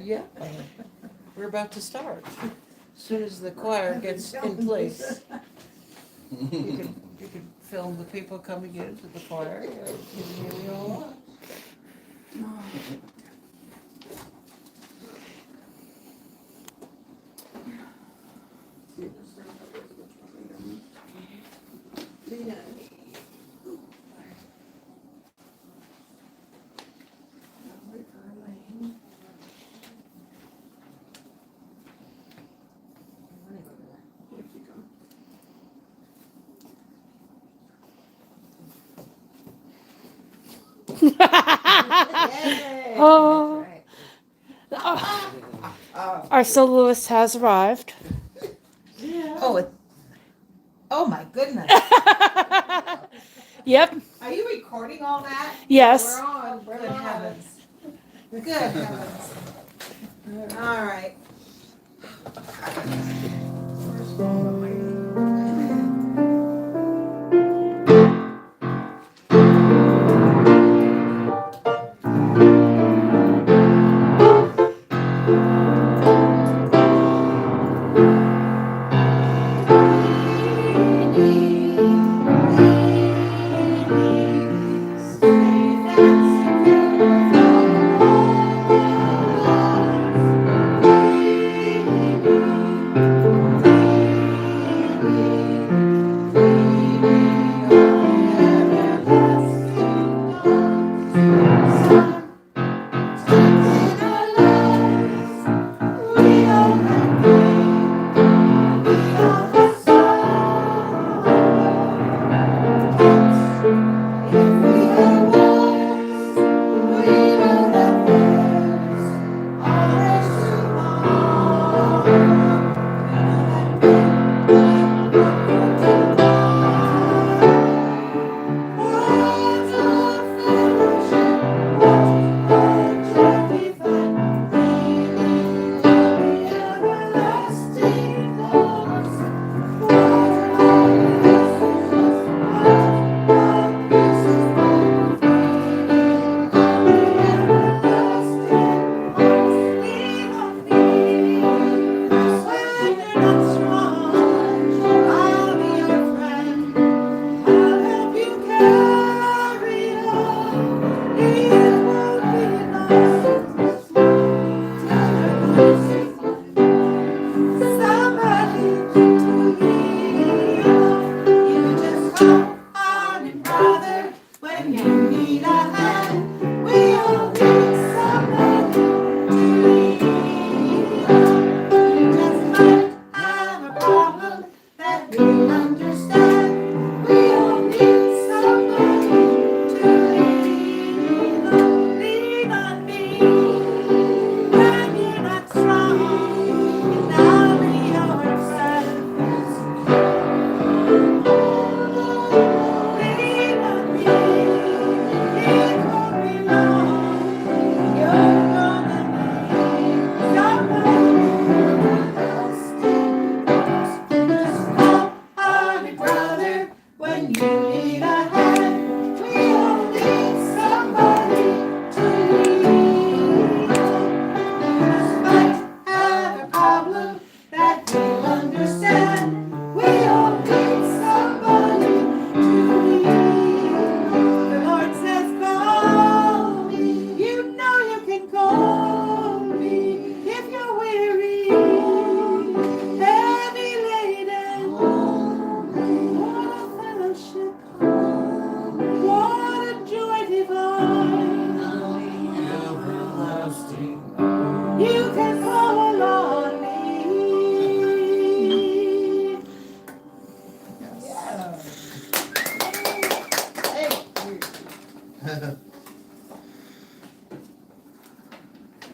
Yeah, we're about to start. As soon as the choir gets in place, you can film the people coming into the choir. You can hear me all up. Oh, our soloist has arrived. Oh, oh my goodness. Yep. Are you recording all that? Yes. We're on. Good heavens. Good heavens. All right.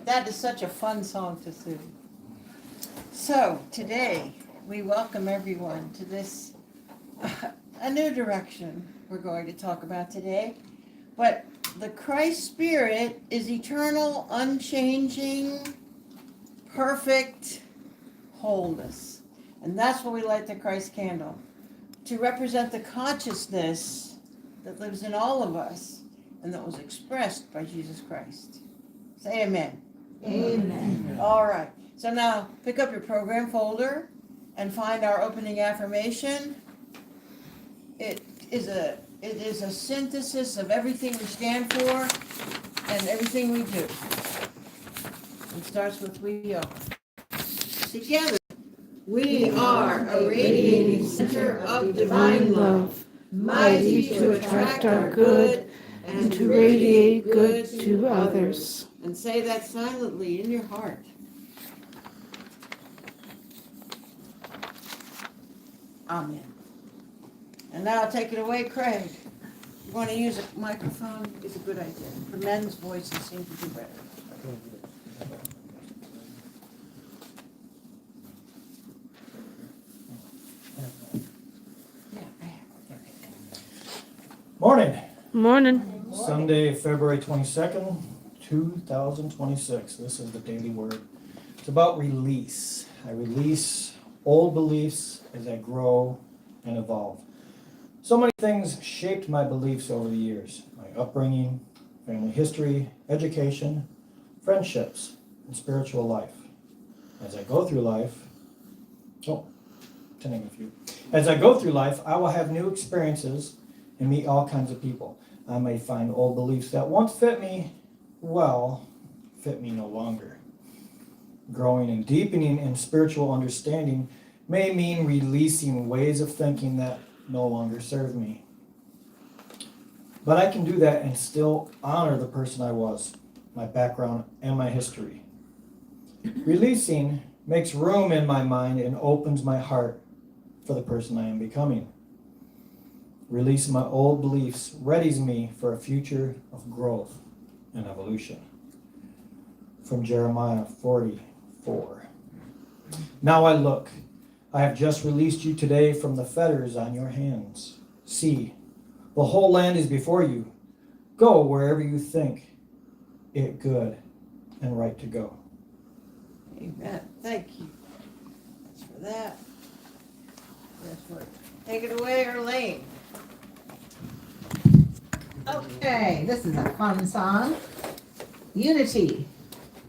That is such a fun song to sing. So today, we welcome everyone to this, a new direction we're going to talk about today. But the Christ Spirit is eternal, unchanging, perfect wholeness. And that's what we light the Christ candle, to represent the consciousness that lives in all of us and that was expressed by Jesus Christ. Say amen. Amen. All right. So now pick up your program folder and find our opening affirmation. It is a synthesis of everything we stand for and everything we do. It starts with we are. Together, we are a radiating center of divine love, mighty to attract our good and to radiate good to others. And say that silently in your heart. Amen. And now take it away, Craig. You want to use a microphone? It's a good idea. For men's voices seem to do better. Morning. Morning. Sunday, February 22nd, 2026. This is the Daily Word. It's about release. I release old beliefs as I grow and evolve. So many things shaped my beliefs over the years. My upbringing, family history, education, friendships, and spiritual life. As I go through life, to name a few. As I go through life, I will have new experiences and meet all kinds of people. I may find old beliefs that once fit me no longer. Growing and deepening in spiritual understanding may mean releasing ways of thinking that no longer serve me. But I can do that and still honor the person I was, my background, and my history. Releasing makes room in my mind and opens my heart for the person I am becoming. Releasing my old beliefs readies me for a future of growth and evolution. From Jeremiah 44. Now I look, I have just released you today from the fetters on your hands. See, the whole land is before you. Go wherever you think it good and right to go. Amen. Thank you. That's for that. That's for it. Take it away, Elaine. Okay, this is a fun song. Unity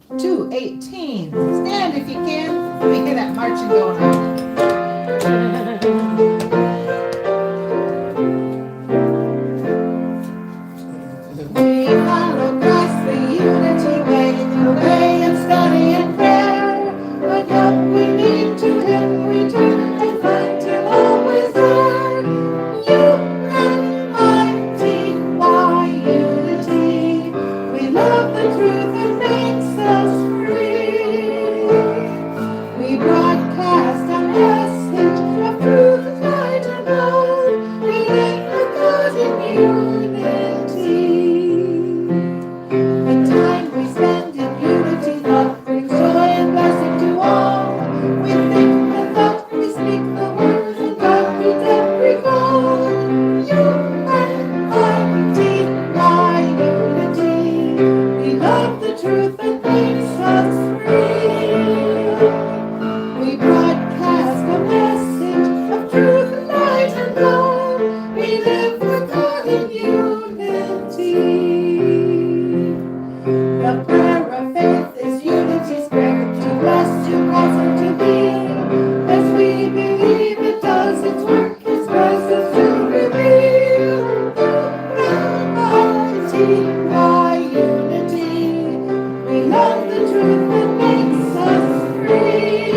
2:18. Stand if you can. Let me hear that marching going on. We follow Christ the unity way, the way of study and prayer. But yet we need to Him we turn and find Him always there. Unity, we love the truth that makes us free. We broadcast a message of truth and light and love. We live for God in unity. The time we spend in unity, love brings joy and blessing to all. We think the thought, we speak the words, and God meets every call. We love the truth that makes us free. We broadcast a message of truth and light and love. We live for God in unity. The prayer of faith is unity's prayer to bless, to cause, and to be. As we believe it does its work, His presence to reveal. By unity, we love the truth that makes us free.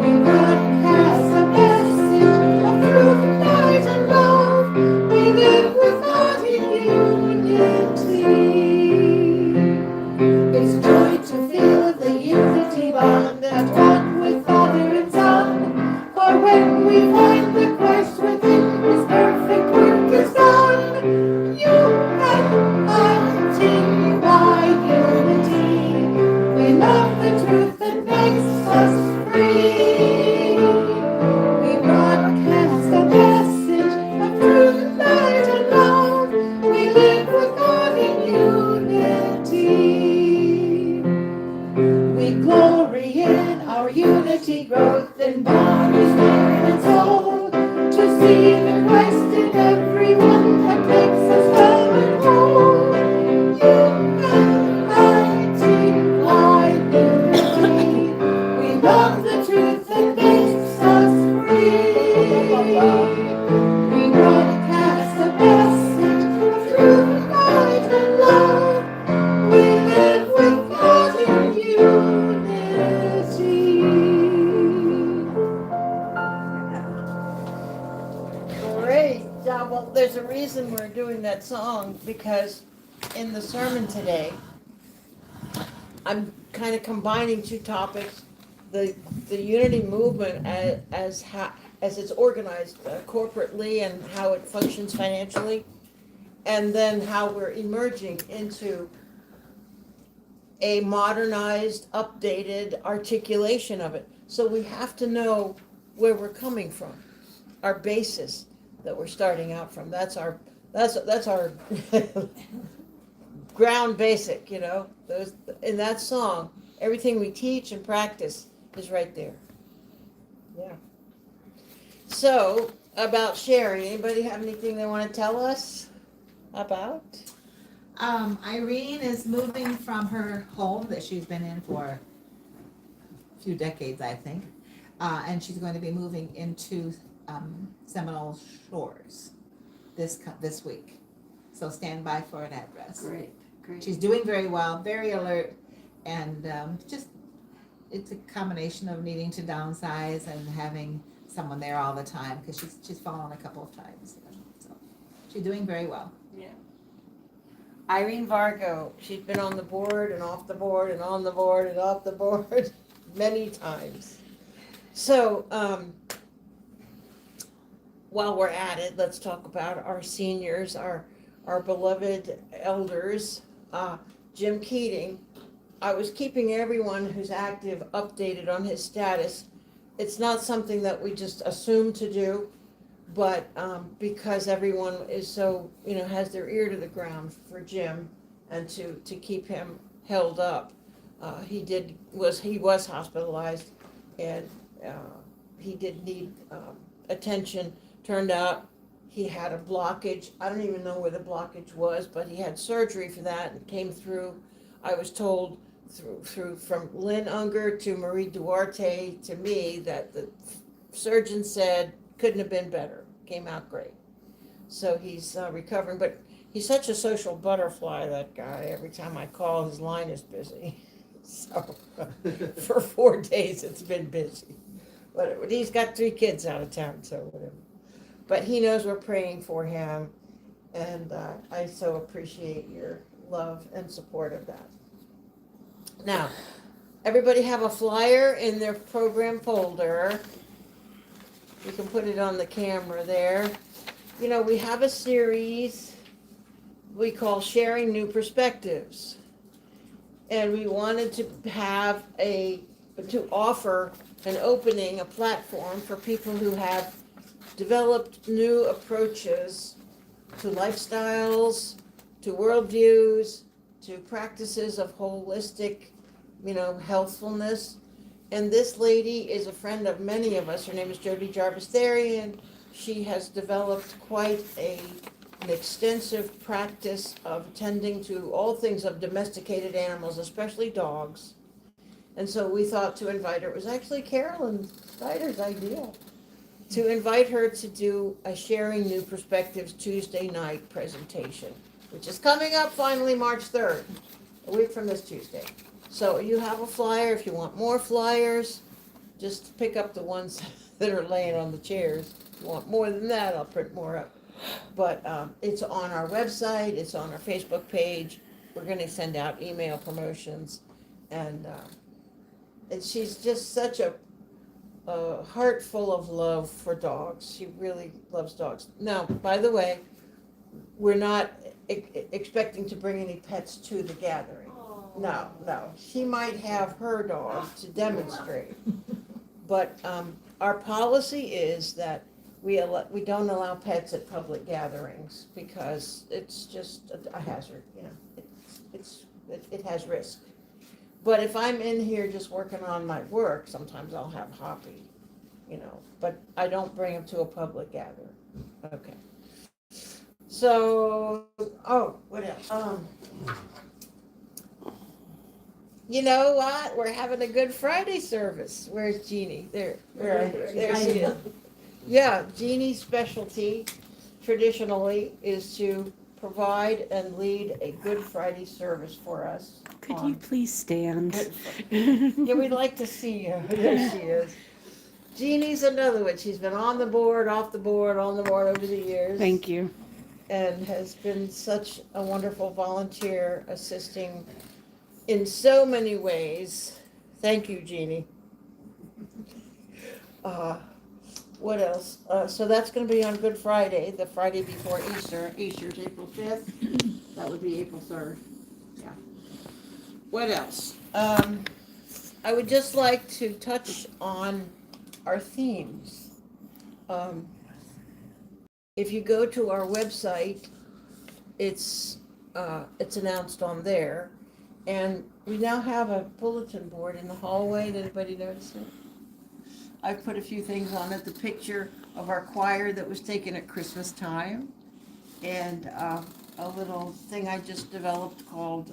We broadcast a message of truth and light and love. We live with God in unity. It's joy to feel the unity bond and one with Father and Son. For when we find the Christ within, His perfect work is done. Unity, we love the truth that makes us free. We broadcast a message of truth and light and love. We live with God in unity. We glory in our unity growth in body, spirit, and soul. To see the Christ in everyone that makes us well and whole. Unity, reason we're doing that song, because in the sermon today, I'm kind of combining two topics, the unity movement as it's organized corporately and how it functions financially, and then how we're emerging into a modernized, updated articulation of it. So we have to know where we're coming from, our basis that we're starting out from. That's our ground basic, you know. Those in that song, everything we teach and practice is right there. Yeah. So about sharing, anybody have anything they want to tell us about? Irene is moving from her home that she's been in for a few decades, I think. And she's going to be moving into Seminole Shores this week. So stand by for an address. Great, great. She's doing very well, very alert, and just it's a combination of needing to downsize and having someone there all the time because she's fallen a couple of times. So she's doing very well. Yeah. Irene Vargo, she's been on the board and off the board and on the board and off the board many times. So, while we're at it, let's talk about our seniors, our beloved elders. Jim Keating, I was keeping everyone who's active updated on his status. It's not something that we just assume to do, but because everyone is so, has their ear to the ground for Jim and to keep him held up. He was hospitalized and he did need attention. Turned out he had a blockage. I don't even know where the blockage was, but he had surgery for that and came through. I was told through from Lynn Unger to Marie Duarte to me that the surgeon said couldn't have been better. Came out great. So he's recovering, but he's such a social butterfly, that guy. Every time I call, his line is busy. So for 4 days it's been busy. But he's got 3 kids out of town, so whatever. But he knows we're praying for him, and I so appreciate your love and support of that. Now, everybody have a flyer in their program folder. You can put it on the camera there. We have a series we call Sharing New Perspectives. And we wanted to have to offer an opening, a platform for people who have developed new approaches to lifestyles, to worldviews, to practices of holistic, healthfulness. And this lady is a friend of many of us. Her name is Jody Jarvis-Therian. She has developed quite an extensive practice of tending to all things of domesticated animals, especially dogs. And so we thought to invite her. It was actually Carolyn Snyder's idea to invite her to do a Sharing New Perspectives Tuesday night presentation, which is coming up finally March 3rd, a week from this Tuesday. So you have a flyer. If you want more flyers, just pick up the ones that are laying on the chairs. If you want more than that, I'll print more up. But it's on our website, it's on our Facebook page. We're going to send out email promotions. And she's just such a heart full of love for dogs. She really loves dogs. Now, by the way, we're not expecting to bring any pets to the gathering. No. She might have her dog to demonstrate. But our policy is that we don't allow pets at public gatherings because it's just a hazard, it has risk. But if I'm in here just working on my work, sometimes I'll have Hoppy, but I don't bring him to a public gathering. Okay. So, what else? You know what? We're having a Good Friday service. Where's Jeannie? There she is. Yeah, Jeannie's specialty traditionally is to provide and lead a Good Friday service for us. Could you please stand? Yeah, we'd like to see you. There she is. Jeannie's another one. She's been on the board, off the board, on the board over the years. Thank you. and has been such a wonderful volunteer assisting in so many ways. Thank you, Jeannie. What else? So that's going to be on Good Friday, the Friday before Easter. Easter's April 5th. That would be April 3rd. Yeah. What else? I would just like to touch on our themes. If you go to our website, it's announced on there, and we now have a bulletin board in the hallway. Did anybody notice it? I've put a few things on it. The picture of our choir that was taken at Christmas time, and a little thing I just developed called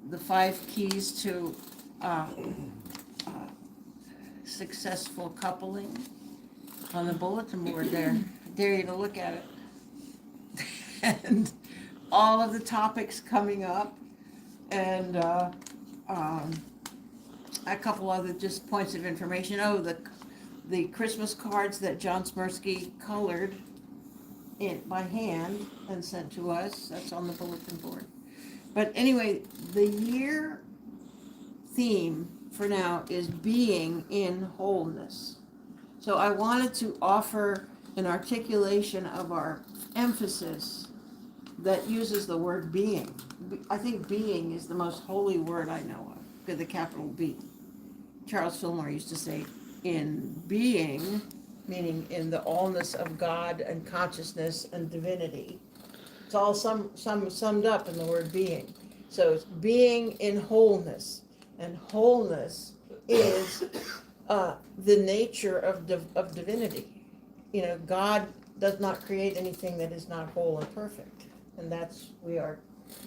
the 5 keys to successful coupling on the bulletin board there. I dare you to look at it. And all of the topics coming up, and a couple other just points of information. Oh, the Christmas cards that John Smirsky colored by hand and sent to us. That's on the bulletin board. But anyway, the year theme for now is being in wholeness. So I wanted to offer an articulation of our emphasis that uses the word being. I think being is the most holy word I know of, with a capital B. Charles Fillmore used to say, in being, meaning in the allness of God and consciousness and divinity. It's all summed up in the word being. So it's being in wholeness. And wholeness is the nature of divinity. You know, God does not create anything that is not whole and perfect. And we are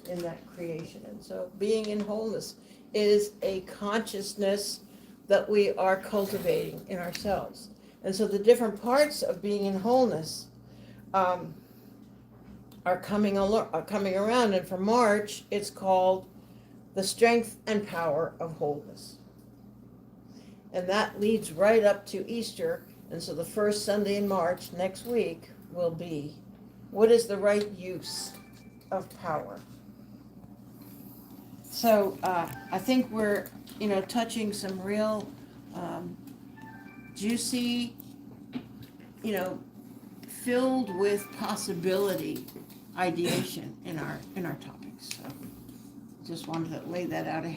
in that creation. And so being in wholeness is a consciousness that we are cultivating in ourselves. And so the different parts of being in wholeness are coming around. And for March, it's called the strength and power of wholeness. And that leads right up to Easter. And so the first Sunday in March, next week, will be, what is the right use of power? So I think we're, touching some real juicy, filled with possibility ideation in our topics. So just wanted to lay that out ahead.